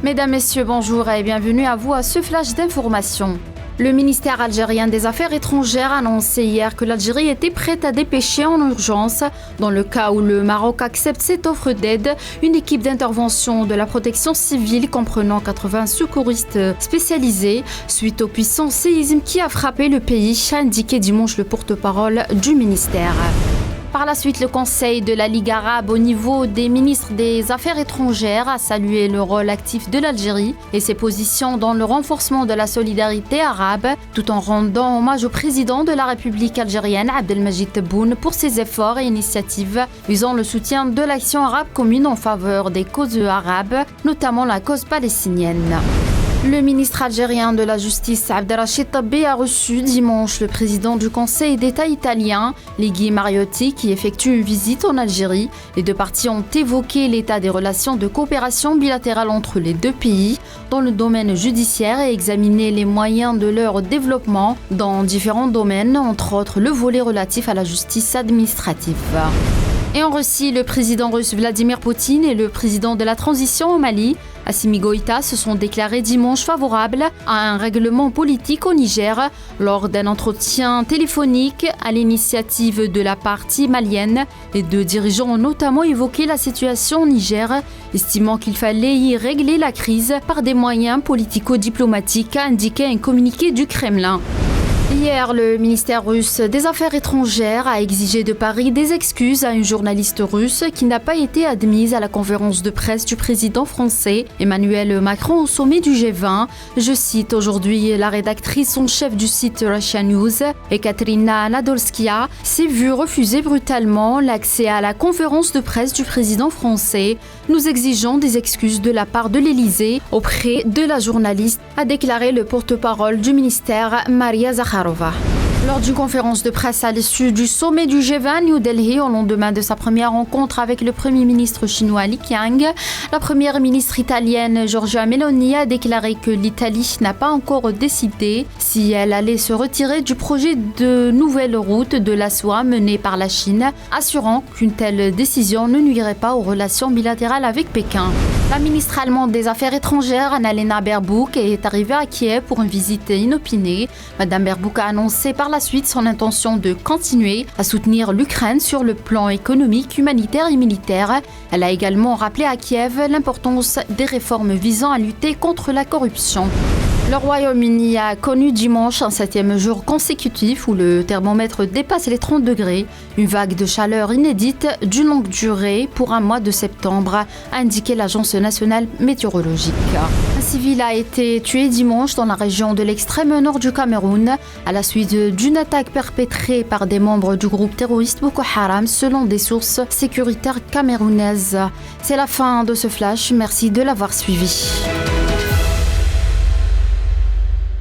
Mesdames, Messieurs, bonjour et bienvenue à vous à ce flash d'information. Le ministère algérien des Affaires étrangères a annoncé hier que l'Algérie était prête à dépêcher en urgence, dans le cas où le Maroc accepte cette offre d'aide, une équipe d'intervention de la protection civile comprenant 80 secouristes spécialisés suite au puissant séisme qui a frappé le pays, a indiqué dimanche le porte-parole du ministère. Par la suite, le Conseil de la Ligue arabe au niveau des ministres des Affaires étrangères a salué le rôle actif de l'Algérie et ses positions dans le renforcement de la solidarité arabe, tout en rendant hommage au président de la République algérienne, Abdelmajid Tebboune, pour ses efforts et initiatives visant le soutien de l'action arabe commune en faveur des causes arabes, notamment la cause palestinienne. Le ministre algérien de la Justice, Abdelrachid Tabbi, a reçu dimanche le président du Conseil d'État italien, Luigi Mariotti, qui effectue une visite en Algérie. Les deux parties ont évoqué l'état des relations de coopération bilatérale entre les deux pays dans le domaine judiciaire et examiné les moyens de leur développement dans différents domaines, entre autres le volet relatif à la justice administrative. Et en Russie, le président russe Vladimir Poutine et le président de la transition au Mali, Assimi Goïta, se sont déclarés dimanche favorables à un règlement politique au Niger lors d'un entretien téléphonique à l'initiative de la partie malienne. Les deux dirigeants ont notamment évoqué la situation au Niger, estimant qu'il fallait y régler la crise par des moyens politico-diplomatiques, a indiqué un communiqué du Kremlin. Hier, le ministère russe des Affaires étrangères a exigé de Paris des excuses à une journaliste russe qui n'a pas été admise à la conférence de presse du président français Emmanuel Macron au sommet du G20. Je cite aujourd'hui la rédactrice en chef du site Russia News, Ekaterina Nadolskaya, s'est vue refuser brutalement l'accès à la conférence de presse du président français. Nous exigeons des excuses de la part de l'Élysée auprès de la journaliste, a déclaré le porte-parole du ministère Maria Zakharova. Lors d'une conférence de presse à l'issue du sommet du G20 à New Delhi, au lendemain de sa première rencontre avec le Premier ministre chinois Li Qiang, la Première ministre italienne Giorgia Meloni a déclaré que l'Italie n'a pas encore décidé si elle allait se retirer du projet de nouvelle route de la soie mené par la Chine, assurant qu'une telle décision ne nuirait pas aux relations bilatérales avec Pékin. La ministre allemande des Affaires étrangères, Annalena Baerbock, est arrivée à Kiev pour une visite inopinée. Madame Baerbock a annoncé par la suite son intention de continuer à soutenir l'Ukraine sur le plan économique, humanitaire et militaire. Elle a également rappelé à Kiev l'importance des réformes visant à lutter contre la corruption. Le Royaume-Uni a connu dimanche un 7e jour consécutif où le thermomètre dépasse les 30 degrés. Une vague de chaleur inédite d'une longue durée pour un mois de septembre, a indiqué l'Agence nationale météorologique. Un civil a été tué dimanche dans la région de l'extrême nord du Cameroun à la suite d'une attaque perpétrée par des membres du groupe terroriste Boko Haram selon des sources sécuritaires camerounaises. C'est la fin de ce flash, merci de l'avoir suivi.